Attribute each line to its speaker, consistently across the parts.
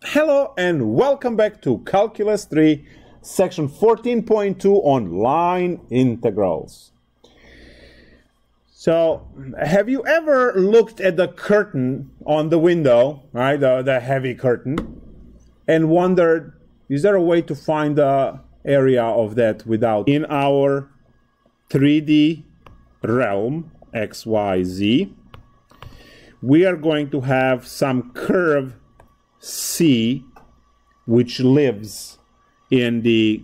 Speaker 1: Hello and welcome back to Calculus 3, section 14.2 on line integrals. So, have you ever looked at the curtain on the window, right, the heavy curtain, and wondered, is there a way to find the area of that without? In our 3D realm, x, y, z, we are going to have some curve C, which lives in the,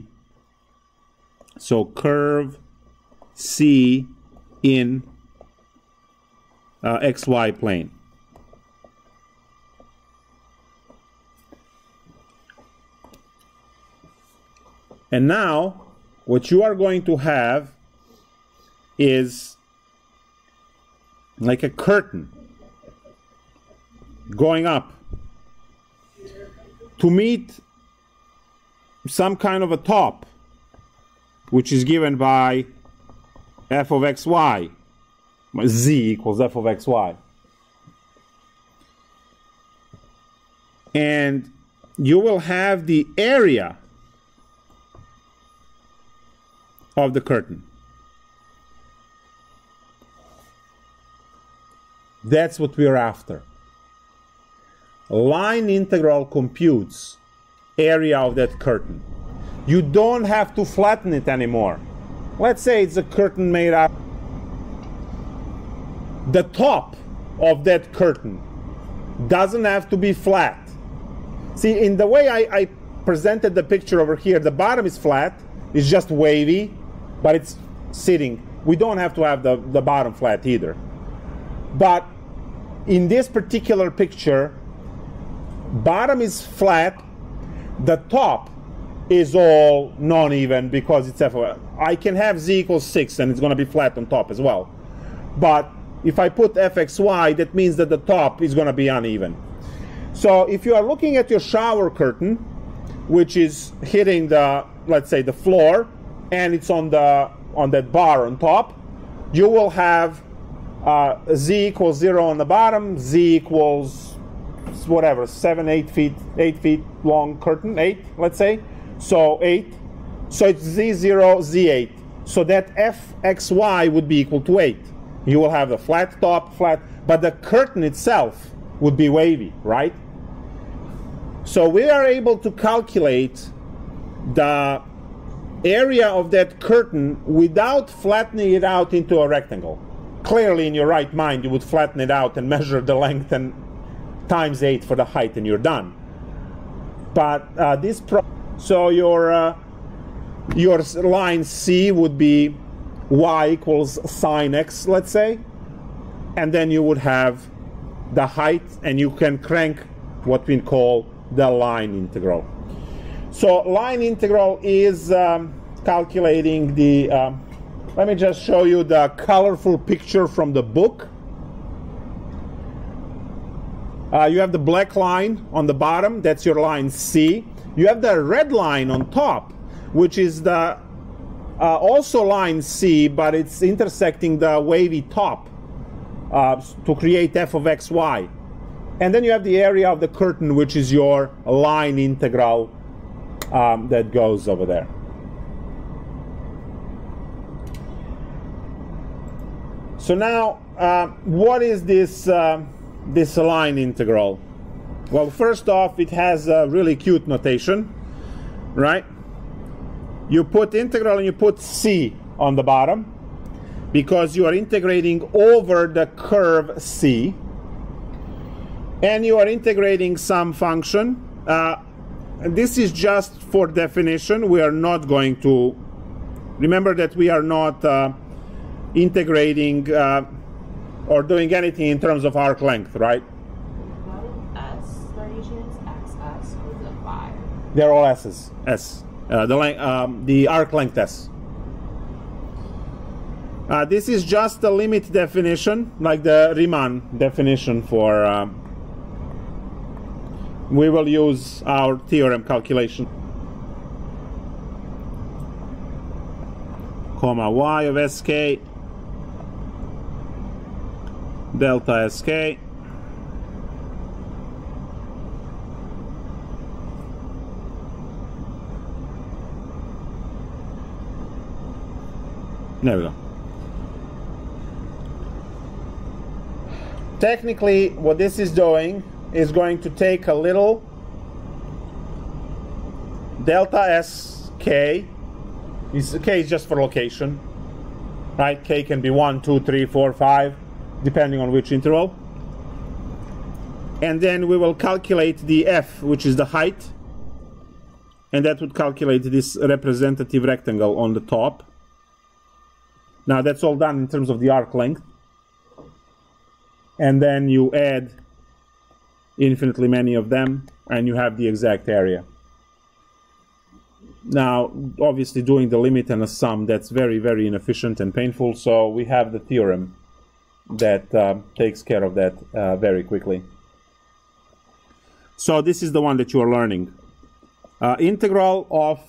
Speaker 1: so curve C in xy plane. And now what you are going to have is like a curtain going up to meet some kind of a top, which is given by f of xy, z equals f of xy. And you will have the area of the curtain. That's what we're after. Line integral computes area of that curtain. You don't have to flatten it anymore. Let's say it's a curtain made up. The top of that curtain doesn't have to be flat. See, in the way I presented the picture over here, the bottom is flat, it's just wavy, but it's sitting. We don't have to have the bottom flat either. But in this particular picture, bottom is flat, the top is all non-even because it's I can have z equals 6 and it's going to be flat on top as well. But if I put fxy, that means that the top is going to be uneven. So if you are looking at your shower curtain, which is hitting the, let's say, the floor, and it's on that bar on top, you will have z equals 0 on the bottom, z equals whatever, 8 feet long curtain, 8, let's say. So 8. So it's z0, z8. So that fxy would be equal to 8. You will have the flat top, flat, but the curtain itself would be wavy, right? So we are able to calculate the area of that curtain without flattening it out into a rectangle. Clearly, in your right mind, you would flatten it out and measure the length and times 8 for the height, and you're done. But so your line C would be y equals sine x, let's say, and then you would have the height, and you can crank what we call the line integral. So line integral is calculating the, let me just show you the colorful picture from the book. You have the black line on the bottom, that's your line C. You have the red line on top, which is the also line C, but it's intersecting the wavy top to create f of xy. And then you have the area of the curtain, which is your line integral that goes over there. So now, what is this line integral? Well, first off, it has a really cute notation, right? You put integral and you put c on the bottom because you are integrating over the curve c, and you are integrating some function. This is just for definition. We are not going to, remember that we are not integrating or doing anything in terms of arc length, right? They're all S's. S. The arc length S. This is just a limit definition, like the Riemann definition for. We will use our theorem calculation. Comma y of sk delta sk there we go. Technically, what this is doing is going to take a little delta sk. K is just for location, right? K can be 1, 2, 3, 4, 5, depending on which interval. And then we will calculate the f, which is the height, and that would calculate this representative rectangle on the top. Now that's all done in terms of the arc length. And then you add infinitely many of them, and you have the exact area. Now, obviously doing the limit and a sum, that's very, very inefficient and painful, so we have the theorem that takes care of that very quickly. So this is the one that you are learning. Integral of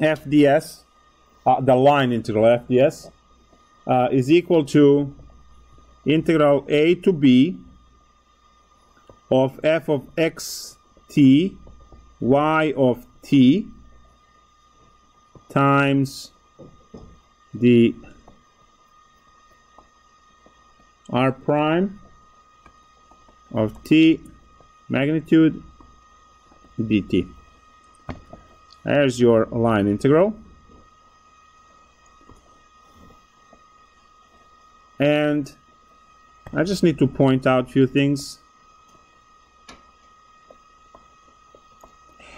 Speaker 1: FDS, the line integral FDS, is equal to integral a to b of f of xt y of t times the r prime of t magnitude dt. There's your line integral. And I just need to point out a few things.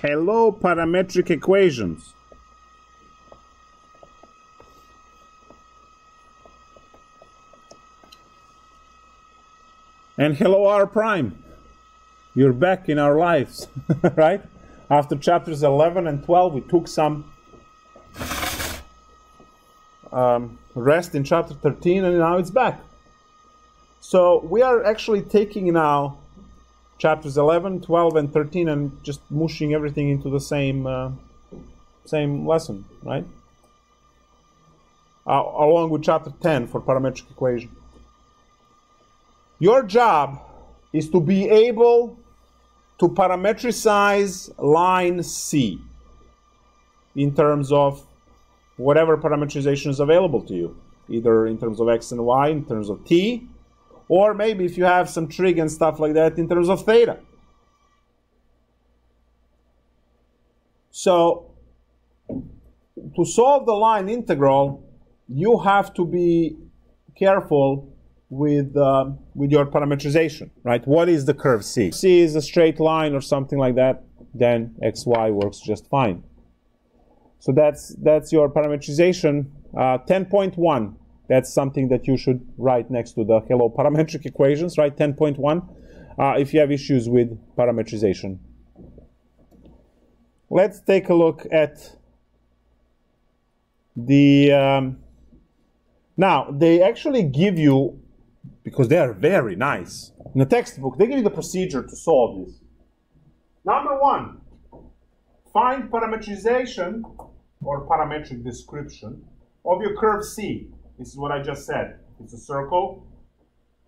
Speaker 1: Hello, parametric equations. And hello, R prime. You're back in our lives, right? After chapters 11 and 12, we took some rest in chapter 13, and now it's back. So we are actually taking now chapters 11, 12, and 13 and just mushing everything into the same lesson, right? Along with chapter 10 for parametric equation. Your job is to be able to parametricize line C in terms of whatever parametrization is available to you, either in terms of x and y, in terms of t, or maybe if you have some trig and stuff like that, in terms of theta. So, to solve the line integral, you have to be careful with your parametrization, right? What is the curve C? C is a straight line or something like that, then xy works just fine. So that's your parametrization. 10.1, that's something that you should write next to the hello parametric equations, right? 10.1, if you have issues with parametrization. Let's take a look at the... now, they actually give you, because they are very nice, in the textbook, they give you the procedure to solve this. Number one, find parametrization or parametric description of your curve C. This is what I just said. If it's a circle,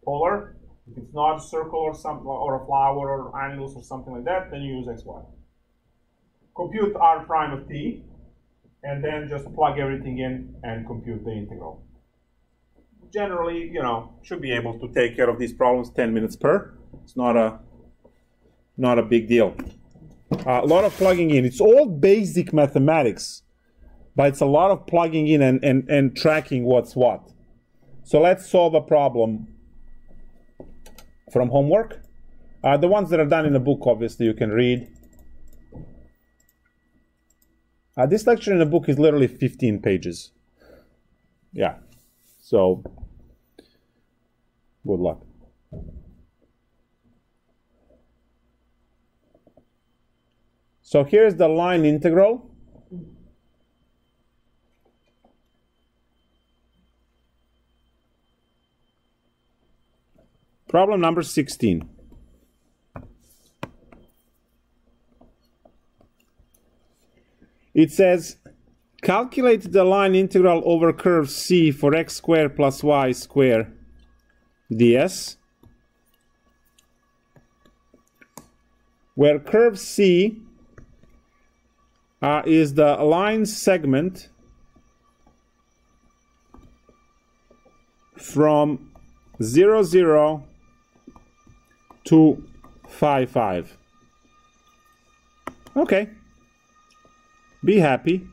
Speaker 1: polar. If it's not a circle or some, or a flower or annulus or something like that, then you use xy. Compute r prime of t, and then just plug everything in and compute the integral. Generally, you know, should be able to take care of these problems 10 minutes per. It's not a big deal. A lot of plugging in. It's all basic mathematics, but it's a lot of plugging in and tracking what's what. So let's solve a problem from homework. The ones that are done in the book, obviously, you can read. This lecture in the book is literally 15 pages. Yeah, so good luck. So here's the line integral. Problem number 16. It says Calculate the line integral over curve C for x squared plus y squared ds, where curve C is the line segment from 0, 0 to 5, 5. Okay. Be happy.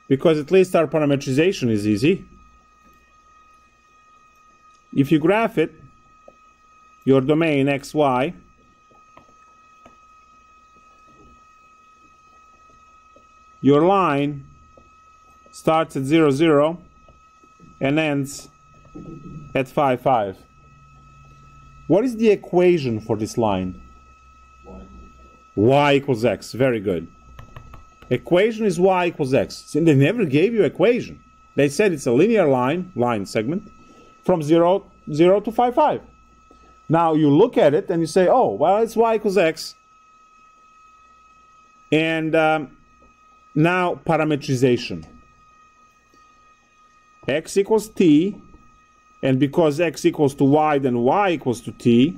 Speaker 1: Because at least our parametrization is easy. If you graph it, your domain xy, your line starts at 0, 0 and ends at 5, 5. What is the equation for this line? Y equals x. Very good. Equation is y equals x. They never gave you equation. They said it's a linear line segment, from 0, 0 to 5, 5. Now you look at it and you say, oh, well, it's y equals x. And now parametrization. X equals t, and because x equals to y, then y equals to t.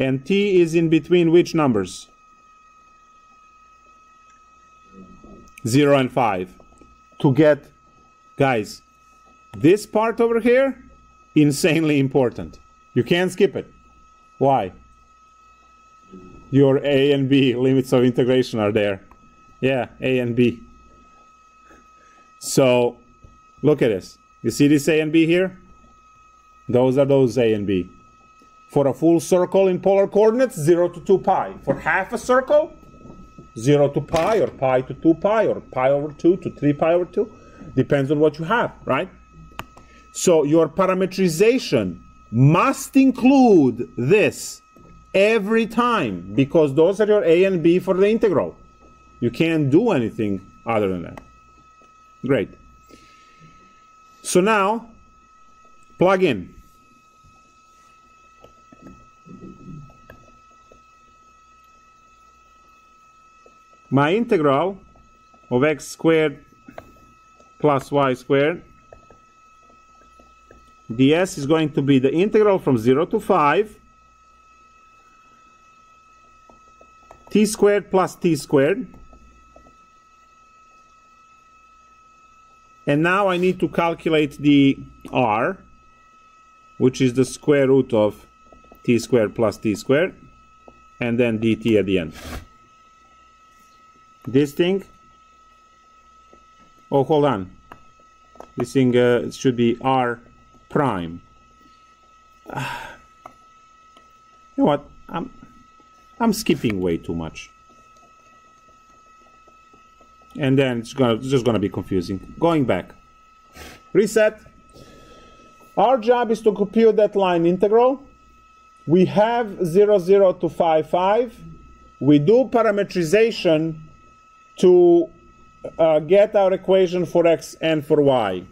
Speaker 1: And t is in between which numbers? 0 and 5. To get, guys, this part over here, insanely important. You can't skip it. Why? Your a and b limits of integration are there. Yeah, a and b. So, look at this. You see this a and b here? Those are those a and b. For a full circle in polar coordinates, 0 to 2 pi. For half a circle, 0 to pi, or pi to 2 pi, or pi over 2 to 3 pi over 2. Depends on what you have, right? So your parametrization must include this every time, because those are your a and b for the integral. You can't do anything other than that. Great. So now, plug in. My integral of x squared plus y squared ds is going to be the integral from 0 to 5 t squared plus t squared. And now I need to calculate the r, which is the square root of t squared plus t squared, and then dt at the end. This thing, oh, hold on. This thing it should be r prime. You know what? I'm skipping way too much, and then it's just gonna be confusing. Going back, reset. Our job is to compute that line integral. We have 0, 0 to 5, 5. We do parametrization to get our equation for x and for y.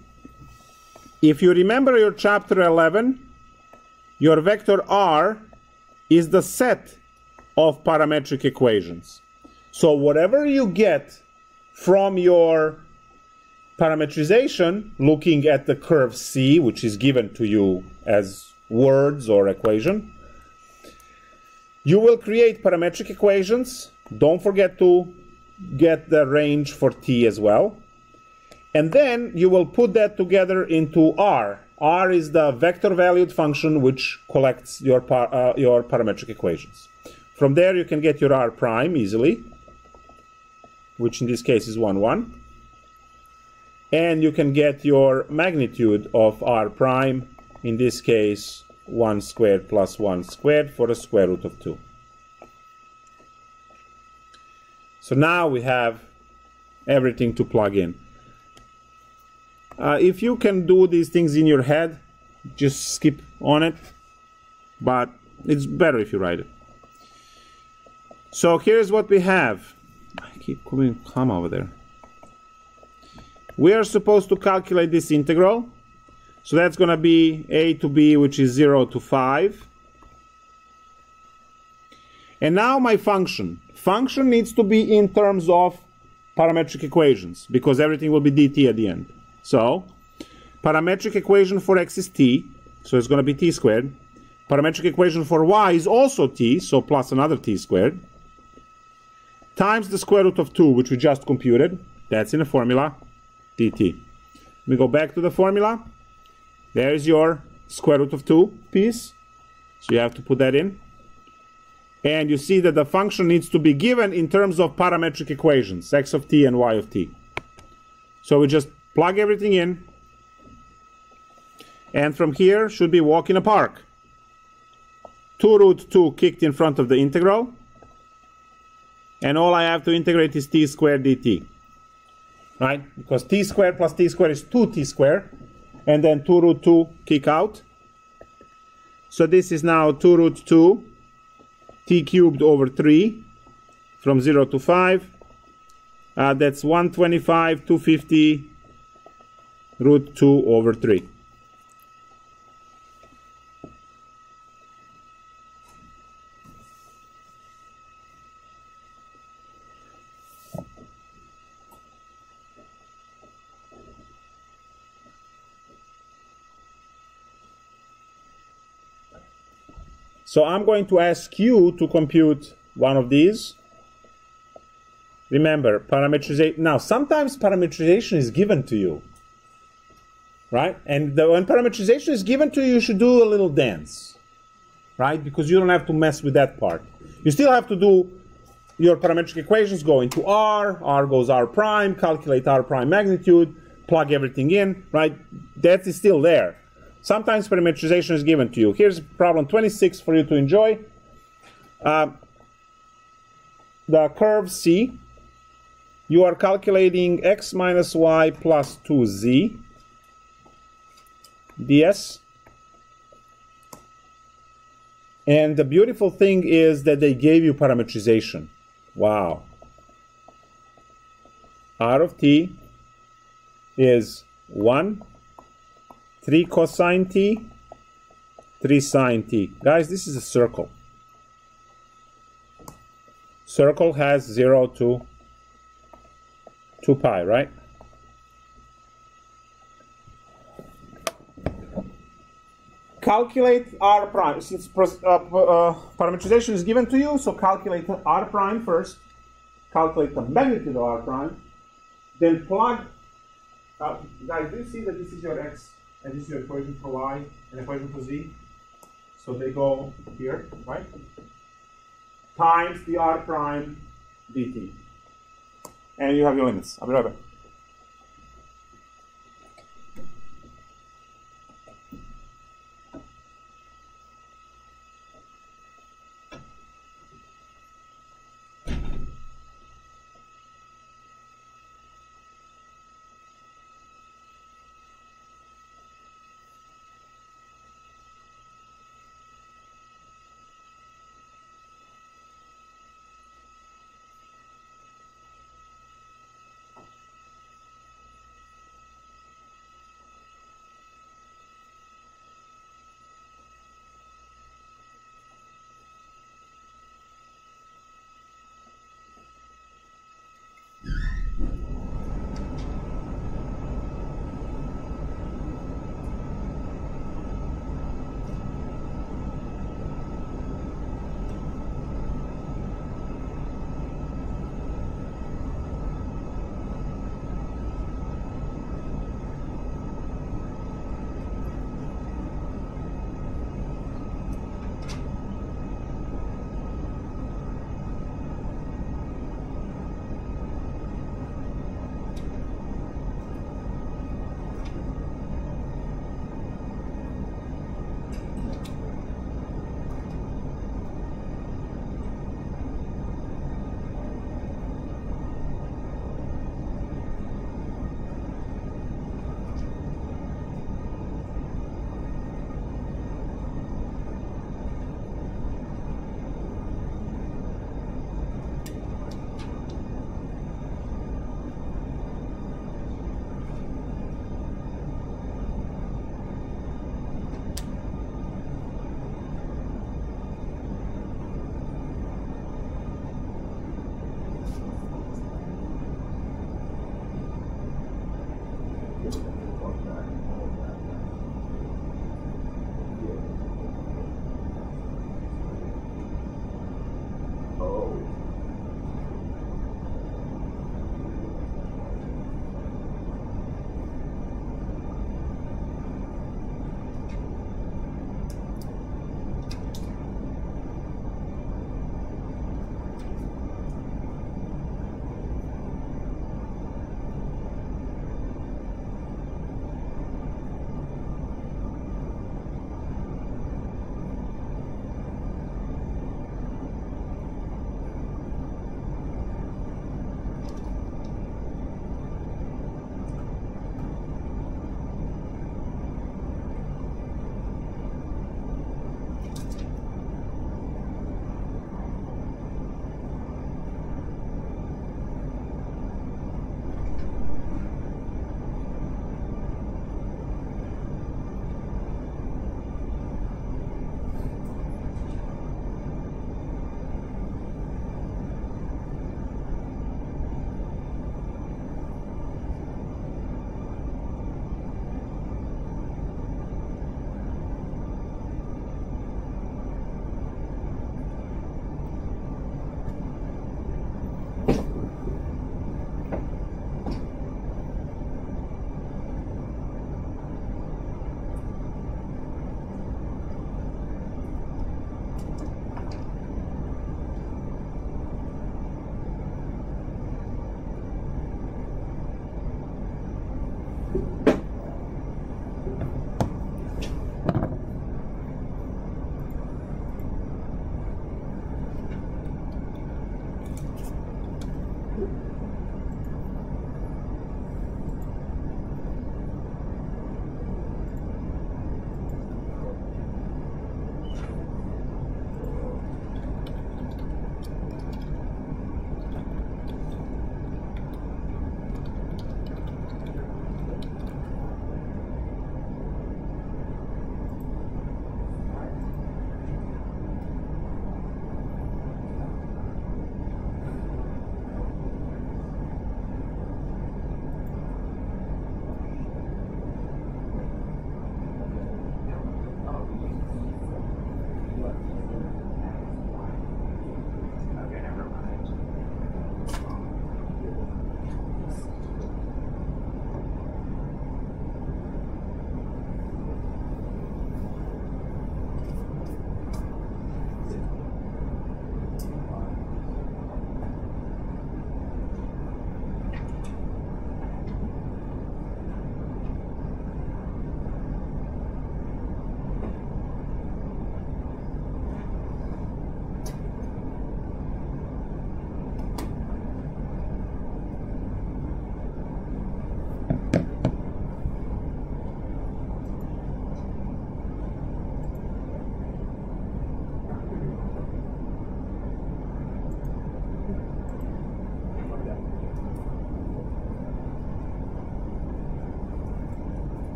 Speaker 1: If you remember your chapter 11, your vector r is the set of parametric equations. So whatever you get from your parametrization, looking at the curve C, which is given to you as words or equation, you will create parametric equations. Don't forget to get the range for t as well. And then you will put that together into r. R is the vector valued function which collects your parametric equations. From there you can get your r prime easily, which in this case is 1, 1. And you can get your magnitude of r prime, in this case 1 squared plus 1 squared for the square root of 2. So now we have everything to plug in. If you can do these things in your head, just skip on it, but it's better if you write it. So here's what we have. I keep coming comma over there. We are supposed to calculate this integral. So that's going to be a to b, which is 0 to 5. And now my function. function needs to be in terms of parametric equations because everything will be dt at the end. So parametric equation for x is t, so it's going to be t squared. Parametric equation for y is also t, so plus another t squared, times the square root of 2, which we just computed. That's in the formula, dt. We go back to the formula. There's your square root of 2 piece. So you have to put that in. And you see that the function needs to be given in terms of parametric equations, x of t and y of t. So we just plug everything in. And from here should be walk in a park. 2 root 2 kicked in front of the integral. And all I have to integrate is t squared dt. Right? Because t squared plus t squared is 2t squared. And then 2 root 2 kick out. So this is now 2 root 2 t cubed over 3 from 0 to 5. That's 125, 250 root 2 over 3. So I'm going to ask you to compute one of these. Remember, parameterization. Now, sometimes parameterization is given to you, right? And when parameterization is given to you, you should do a little dance, right? Because you don't have to mess with that part. You still have to do your parametric equations, go into R goes R prime, calculate R prime magnitude, plug everything in, right? That is still there. Sometimes parameterization is given to you. Here's problem 26 for you to enjoy. The curve C, you are calculating x minus y plus 2z ds. And the beautiful thing is that they gave you parametrization. Wow. R of t is 1, 3 cosine t, 3 sine t. Guys, this is a circle. Circle has 0 to 2 pi, right? Calculate R prime. Since parameterization is given to you, so calculate R prime first. Calculate the magnitude of R prime. Then plug. Guys, do you see that this is your x and this is your equation for y and equation for z? So they go here, right? Times the R prime dt. And you have your limits. I'll be right back.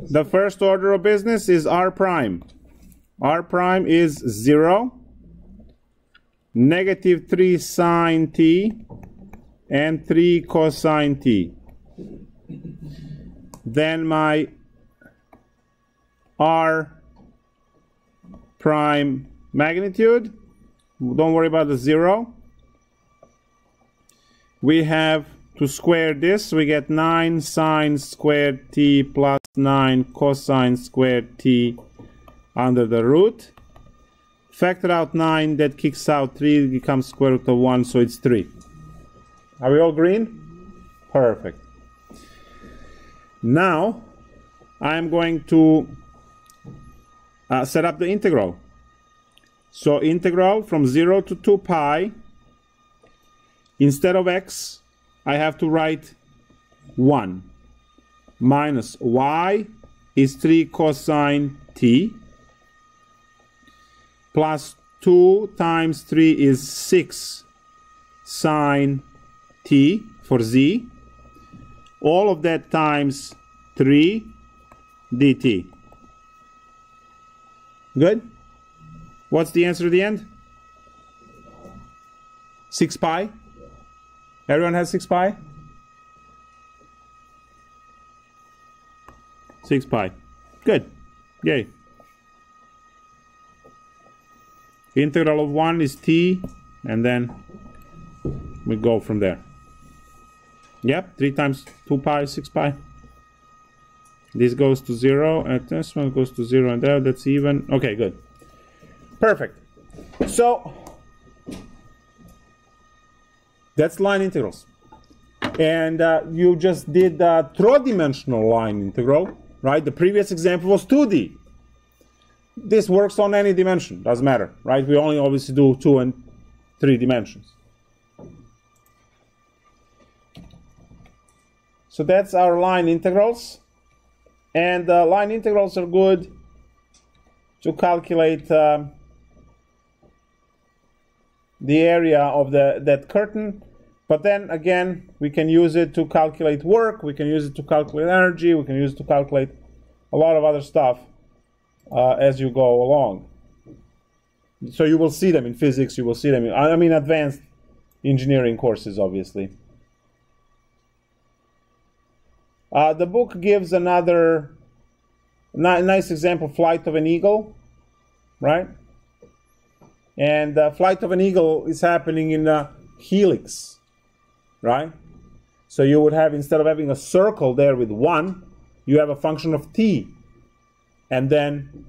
Speaker 1: The first order of business is r prime. R prime is 0, negative 3 sine t, and 3 cosine t. Then my r prime magnitude, don't worry about the 0. We have to square this, we get 9 sine squared t plus 9 cosine squared t under the root. Factor out 9, that kicks out 3, it becomes square root of 1, so it's 3. Are we all green? Perfect. Now, I'm going to set up the integral. So integral from 0 to 2 pi, instead of x, I have to write 1 minus y is 3 cosine t plus 2 times 3 is 6 sine t for z. All of that times 3 dt. Good? What's the answer at the end? 6 pi? Everyone has 6 pi? 6 pi. Good. Yay. Integral of 1 is t, and then we go from there. Yep, 3 times 2 pi, 6 pi. This goes to 0, and this one goes to 0, and there, that's even. Okay, good. Perfect. So, that's line integrals. And you just did a third-dimensional line integral, right? The previous example was 2D. This works on any dimension, doesn't matter, right? We only obviously do 2 and 3 dimensions. So that's our line integrals. And line integrals are good to calculate the area of that curtain. But then again, we can use it to calculate work, we can use it to calculate energy, we can use it to calculate a lot of other stuff as you go along. So you will see them in physics, you will see them in advanced engineering courses, obviously. The book gives another nice example, flight of an eagle, right? And flight of an eagle is happening in a helix, right? So you would have, instead of having a circle there with 1, you have a function of t. And then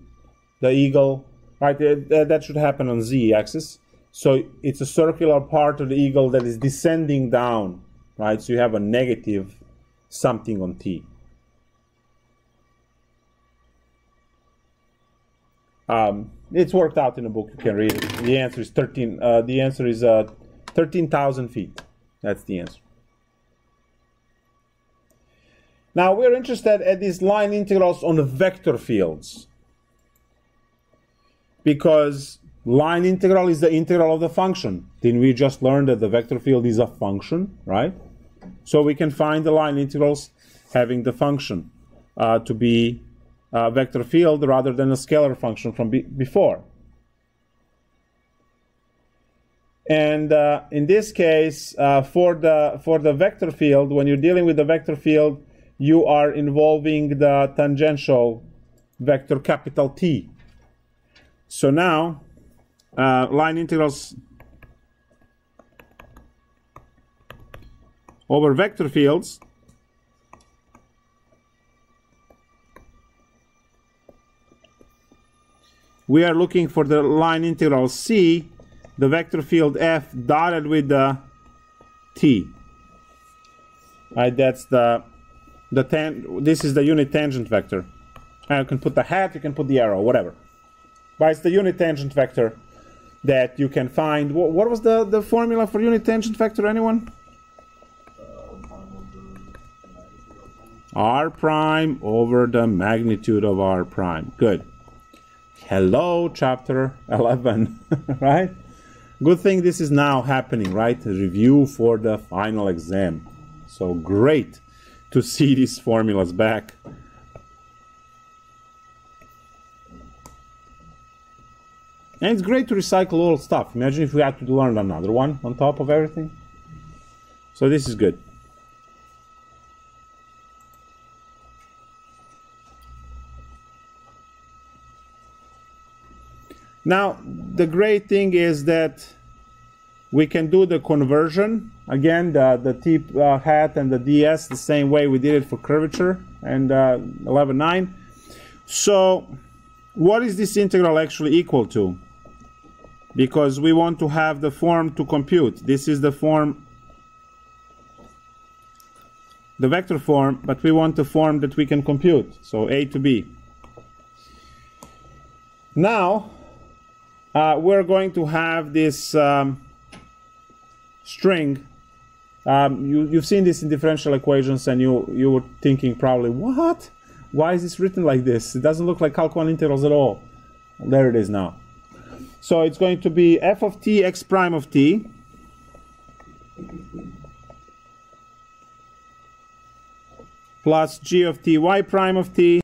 Speaker 1: the eagle, right, that should happen on z-axis. So it's a circular part of the eagle that is descending down, right? So you have a negative something on t. It's worked out in a book, you can read it. The answer is 13,000 feet. That's the answer. Now we're interested at these line integrals on the vector fields, because line integral is the integral of the function. Didn't we just learn that the vector field is a function, right? So we can find the line integrals having the function to be a vector field rather than a scalar function from before. And in this case, for the vector field, when you're dealing with the vector field, you are involving the tangential vector capital T. So now, line integrals over vector fields we are looking for the line integral C, the vector field F dotted with the T. Right, that's this is the unit tangent vector. And you can put the hat, you can put the arrow, whatever. But it's the unit tangent vector that you can find. What was the formula for unit tangent vector, anyone? R prime over the magnitude of R prime. Good. Hello, chapter 11, right? Good thing this is now happening, right? A review for the final exam. So great to see these formulas back. And it's great to recycle old stuff. Imagine if we had to learn another one on top of everything. So this is good. Now, the great thing is that we can do the conversion. Again, the T hat and the ds the same way we did it for curvature and 11.9. So what is this integral actually equal to? Because we want to have the form to compute. This is the form, the vector form, but we want the form that we can compute. So a to b. Now, we're going to have this string. You've seen this in differential equations, and you were thinking probably, what? Why is this written like this? It doesn't look like Calc 1 integrals at all. Well, there it is now. So it's going to be f of t x prime of t plus g of t y prime of t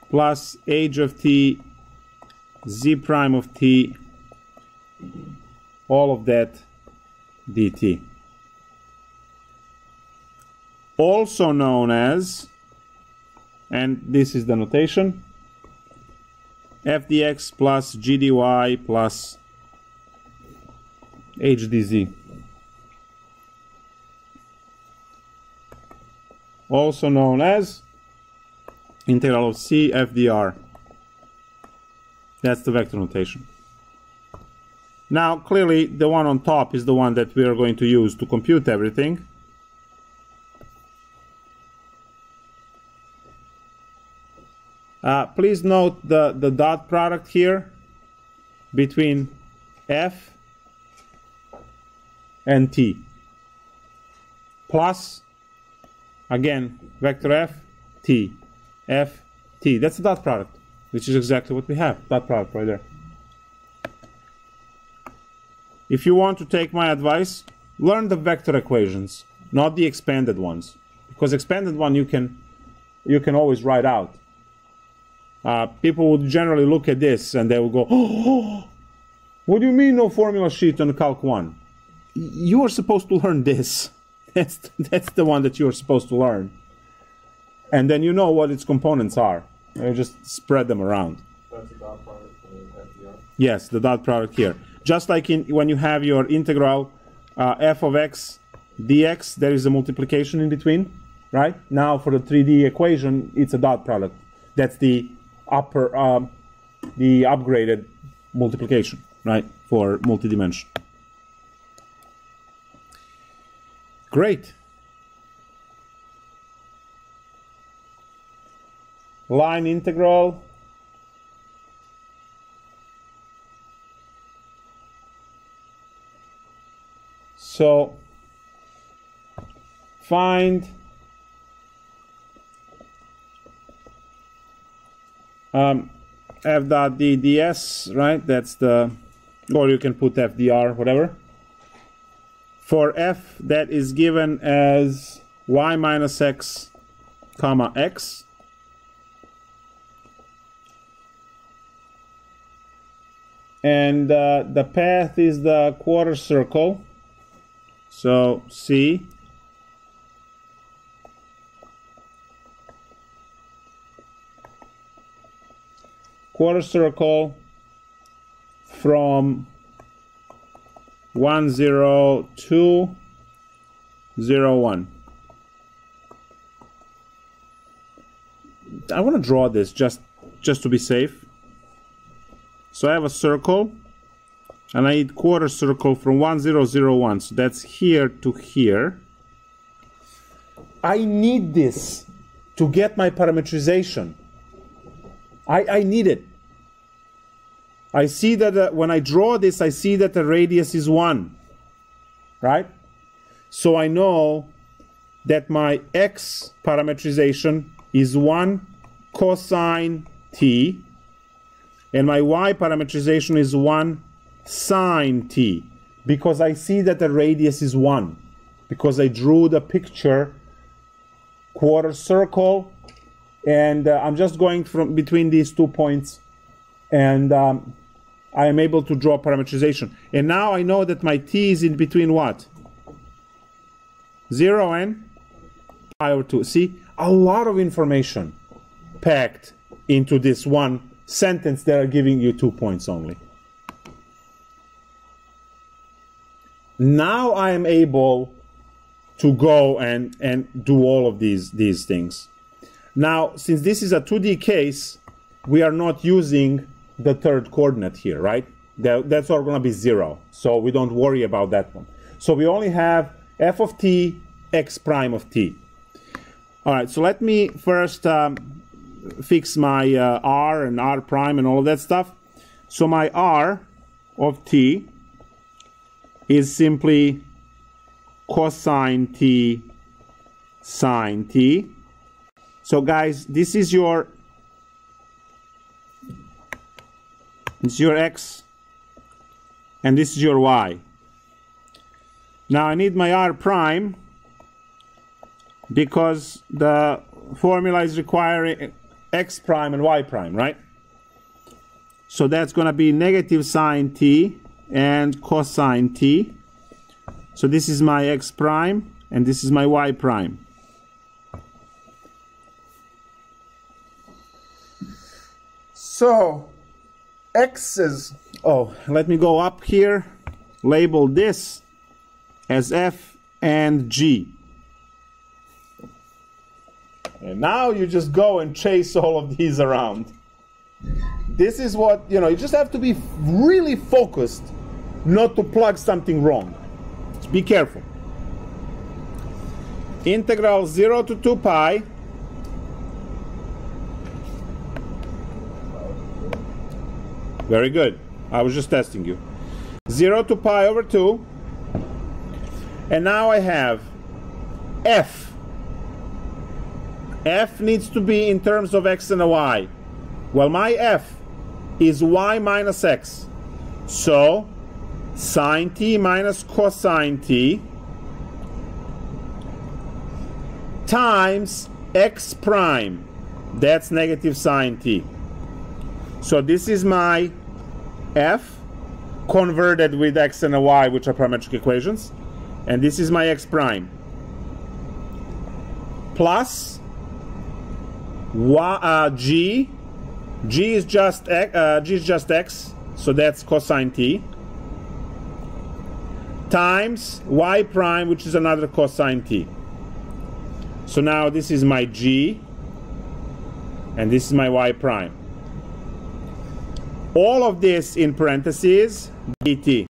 Speaker 1: plus h of t z prime of t, all of that dt. Also known as, and this is the notation, f dx plus g dy plus h dz. Also known as integral of c f dr. That's the vector notation. Now, clearly, the one on top is the one that we are going to use to compute everything. Please note the dot product here between f and t. Plus, again, vector f, t. F, t. That's the dot product, which is exactly what we have. Dot product right there. If you want to take my advice, learn the vector equations, not the expanded ones. Because expanded one you can always write out. People would generally look at this and they will go, oh, what do you mean no formula sheet on Calc 1? You are supposed to learn this. That's the one that you are supposed to learn. And then you know what its components are. You just spread them around.
Speaker 2: That's the dot product for FDR?
Speaker 1: Yes, the dot product here. Just like when you have your integral f of x dx, there is a multiplication in between, right? Now for the 3D equation, it's a dot product. That's the the upgraded multiplication, right, for multidimension. Great. Line integral. So find f dot d ds, right? That's the, or you can put f dr, whatever. For f that is given as y minus x comma x. And the path is the quarter circle. So C. Quarter circle from 1, 0, 2, 0, 1. I want to draw this just to be safe. So I have a circle, and I need quarter circle from 1, 0, 0, 1. So that's here to here. I need this to get my parametrization. I need it. I see that when I draw this, I see that the radius is 1, right? So I know that my x parametrization is 1 cosine t, And my y parameterization is 1 sine t, because I see that the radius is 1, because I drew the picture quarter circle, and I'm just going from between these 2 points, and I am able to draw parameterization. And now I know that my t is in between what? 0 and pi over 2. See, a lot of information packed into this one sentence that are giving you 2 points only. Now I am able to go and do all of these things. Now, since this is a 2D case, we are not using the third coordinate here, right? That's all going to be 0, so we don't worry about that one. So we only have f of t, x prime of t. All right, so let me first fix my r and r prime and all of that stuff. So my r of t is simply cosine t sine t. So guys, this is your x and this is your y. Now I need my r prime because the formula is requiring x prime and y prime, right? So that's going to be negative sine t and cosine t. So this is my x prime and this is my y prime. So x is, let me go up here, label this as f and g. And now you just go and chase all of these around. This is what, you just have to be really focused not to plug something wrong. Just be careful. Integral 0 to 2 pi very good. I was just testing you. 0 to pi over 2. And now I have f. F needs to be in terms of x and a y. Well, my f is y minus x. So, sine t minus cosine t times x prime. That's negative sine t. So this is my f converted with x and a y, which are parametric equations. And this is my x prime. Plus g. G is just x, so that's cosine t. Times y prime, which is another cosine t. So now this is my g, and this is my y prime. All of this in parentheses, dt.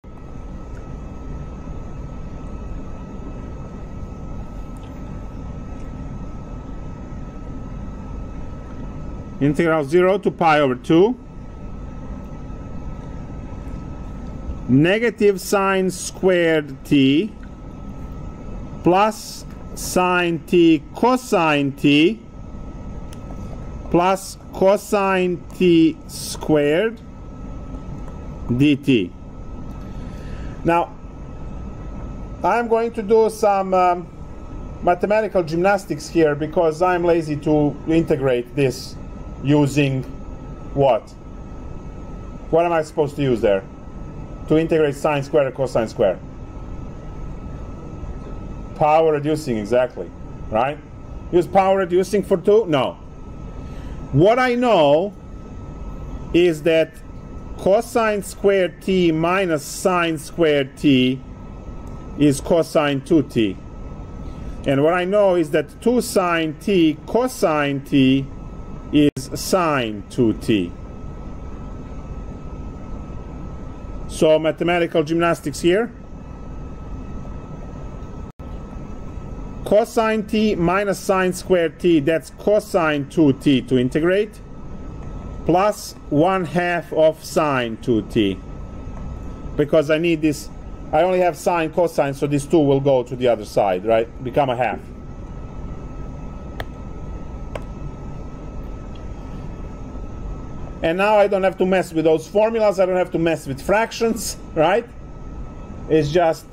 Speaker 1: Integral 0 to pi over 2. Negative sine squared t plus sine t cosine t plus cosine t squared dt. Now, I'm going to do some mathematical gymnastics here because I'm lazy to integrate this using what? What am I supposed to use there? To integrate sine squared or cosine squared? Power reducing, exactly. Right? Use power reducing for 2? No. What I know is that cosine squared t minus sine squared t is cosine 2t. And what I know is that 2 sine t cosine t is sine 2t. So mathematical gymnastics here. Cosine t minus sine squared t, that's cosine 2t to integrate, plus 1/2 of sine 2t. Because I need this, I only have sine, cosine, so these two will go to the other side, right? Become a half. And now I don't have to mess with those formulas. I don't have to mess with fractions, right? It's just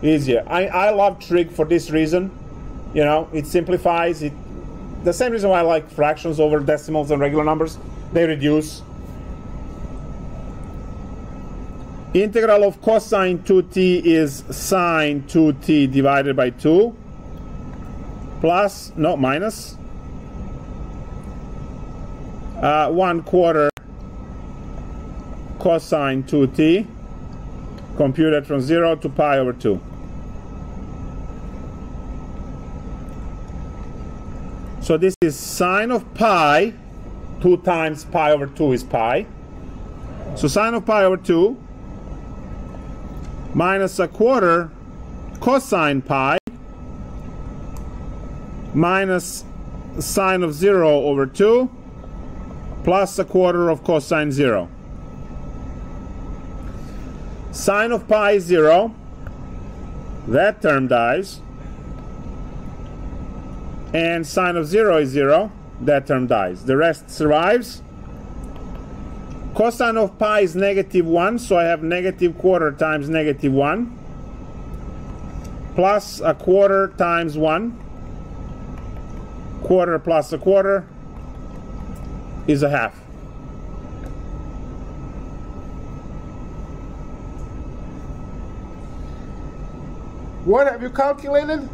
Speaker 1: easier. I love trig for this reason. You know, it simplifies it. The same reason why I like fractions over decimals and regular numbers. They reduce. Integral of cosine 2t is sine 2t divided by 2 minus 1/4 cosine 2t computed from 0 to pi over 2. So this is sine of pi. 2 times pi over 2 is pi. So sine of pi over 2 minus 1/4 cosine pi minus sine of 0 over 2 plus 1/4 of cosine 0. Sine of pi is 0. That term dies. And sine of 0 is 0. That term dies. The rest survives. Cosine of pi is -1, so I have -1/4 times -1 plus 1/4 times 1. 1/4 plus 1/4 is 1/2. What have you calculated?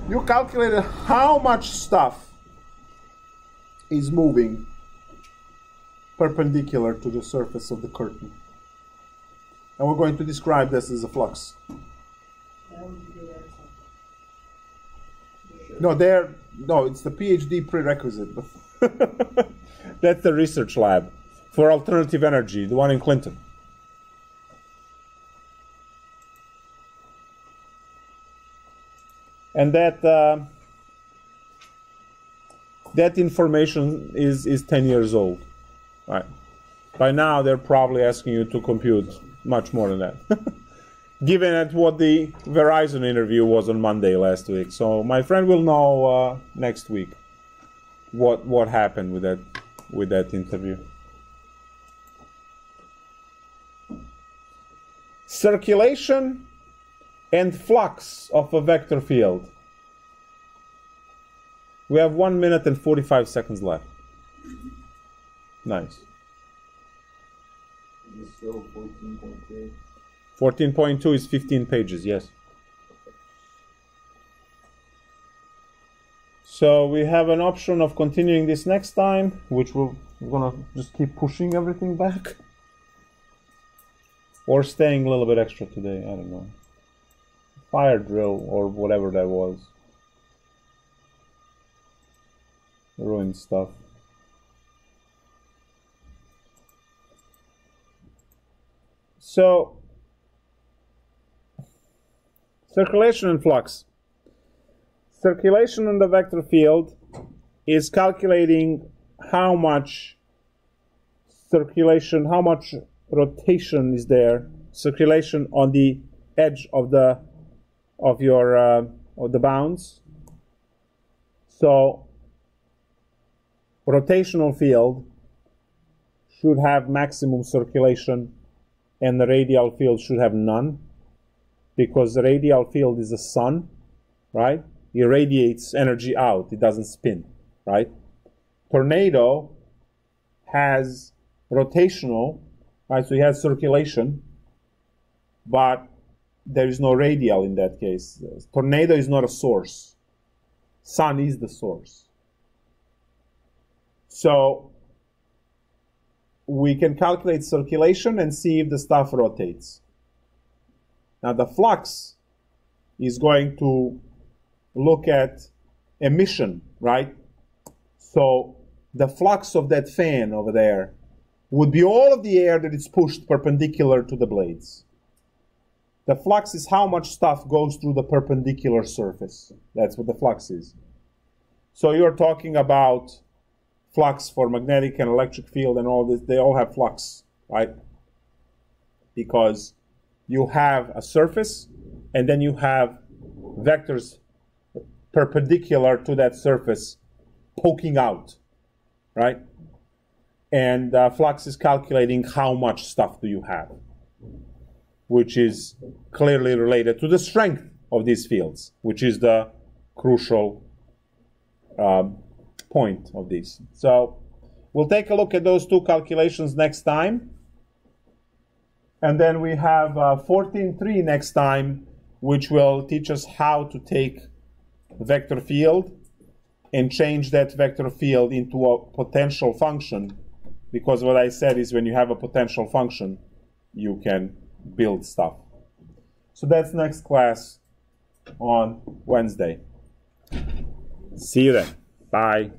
Speaker 1: You calculated how much stuff is moving perpendicular to the surface of the curtain. And we're going to describe this as a flux. No, it's the PhD prerequisite. That's the research lab for alternative energy, the one in Clinton. And that information is 10 years old. Right. By now, they're probably asking you to compute much more than that. Given at what the Verizon interview was on Monday last week. So my friend will know next week what happened with that interview. Circulation and flux of a vector field. We have 1 minute and 45 seconds left. Nice.
Speaker 2: Is it still 14.2?
Speaker 1: 14.2 is 15 pages, yes. So we have an option of continuing this next time, which we're gonna just keep pushing everything back. Or staying a little bit extra today, I don't know. Fire drill or whatever that was. Ruined stuff. So, circulation and flux. Circulation in the vector field is calculating how much circulation, how much rotation is there, circulation on the edge of the bounds. So, rotational field should have maximum circulation, and the radial field should have none, because the radial field is the sun, right? It radiates energy out, it doesn't spin, right? Tornado has rotational, right? So it has circulation, but there is no radial in that case. Tornado is not a source. Sun is the source. So we can calculate circulation and see if the stuff rotates. Now the flux is going to look at emission, right? So the flux of that fan over there would be all of the air that is pushed perpendicular to the blades. The flux is how much stuff goes through the perpendicular surface. That's what the flux is. So you're talking about flux for magnetic and electric field and all this. They all have flux, right? Because you have a surface and then you have vectors perpendicular to that surface poking out, right? And Flux is calculating how much stuff do you have, which is clearly related to the strength of these fields, which is the crucial point of this. So we'll take a look at those two calculations next time. And then we have 14.3 next time, which will teach us how to take a vector field and change that vector field into a potential function. Because what I said is when you have a potential function, you can build stuff. So that's next class on Wednesday. See you then. Bye.